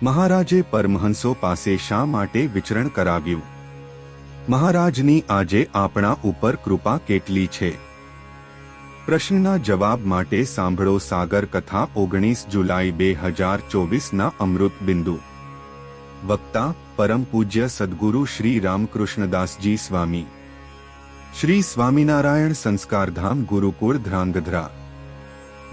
મહારાજે પરમહંસો પાસે શા માટે વિચરણ કરાવ્યું? મહારાજની આજે આપણા ઉપર કૃપા કેટલી છે? પ્રશ્નના જવાબ માટે સાંભળો સાગર કથા 19 જુલાઈ 2024ના અમૃત બિંદુ. વક્તા પરમ પૂજ્ય સદ્ગુરુ શ્રી રામકૃષ્ણદાસજી સ્વામી. શ્રી સ્વામિનારાયણ સંસ્કારધામ ગુરુકુળ ધ્રાંગધ્રા.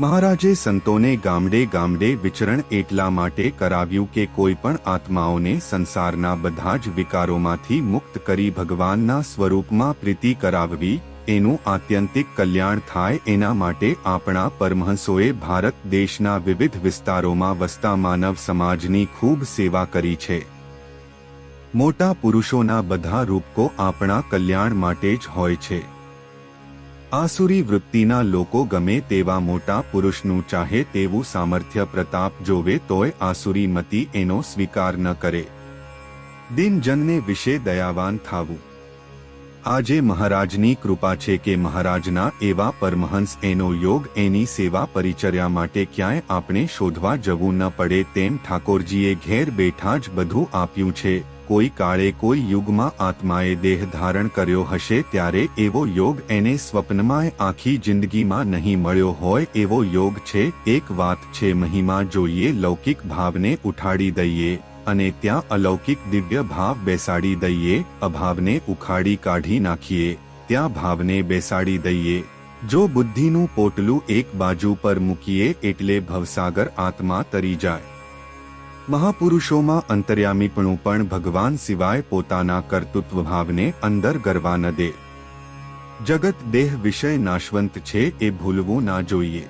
મહારાજે સંતોને ગામડે ગામડે વિચરણ એટલા માટે કરાવ્યું કે કોઈ પણ આત્માઓને સંસારના બધા જ વિકારોમાંથી મુક્ત કરી ભગવાનના સ્વરૂપમાં પ્રીતિ કરાવવી, એનું આત્યંતિક કલ્યાણ થાય એના માટે આપણા પરમહંસોએ ભારત દેશના વિવિધ વિસ્તારોમાં વસતા માનવ સમાજની ખૂબ સેવા કરી છે. મોટા પુરુષોના બધા રૂપકો આપણા કલ્યાણ માટે જ હોય છે. આસુરી વૃત્તિના લોકો ગમે તેવા મોટા પુરુષનું ચાહે તેવું સામર્થ્ય પ્રતાપ જોવે તોય આસુરી મતિ એનો સ્વીકાર ન કરે. દિનજનને વિશે દયાવાન થાવું. આજે મહારાજની કૃપા છે કે મહારાજના એવા પરમહંસ એનો યોગ એની સેવા પરિચર્યા માટે ક્યાંય આપણે શોધવા જવું ન પડે તેમ ઠાકોરજીએ ઘેર બેઠા જ બધું આપ્યું છે. કોઈ કાળે કોઈ યુગમાં આત્માએ દેહ ધારણ કર્યો હશે ત્યારે એવો યોગ એને સ્વપ્નમાંય આખી જિંદગીમાં નહીં મળ્યો હોય એવો યોગ છે. એક વાત છે, મહિમા જોઈએ લૌકિક ભાવને ઉઠાડી દઈએ અને ત્યાં અલૌકિક દિવ્ય ભાવ બેસાડી દઈએ. અભાવને ઉખાડી કાઢી નાખીએ, ત્યાં ભાવને બેસાડી દઈએ. જો બુદ્ધિનું પોટલું એક બાજુ પર મૂકીએ એટલે ભવસાગર આત્મા તરી જાય. મહાપુરુષોમાં અંતર્યામીપણું પણ ભગવાન સિવાય પોતાના કર્તૃત્વ ભાવને અંદર ગરવા ન દે. જગત દેહ વિષય નાશવંત છે એ ભૂલવું ના જોઈએ.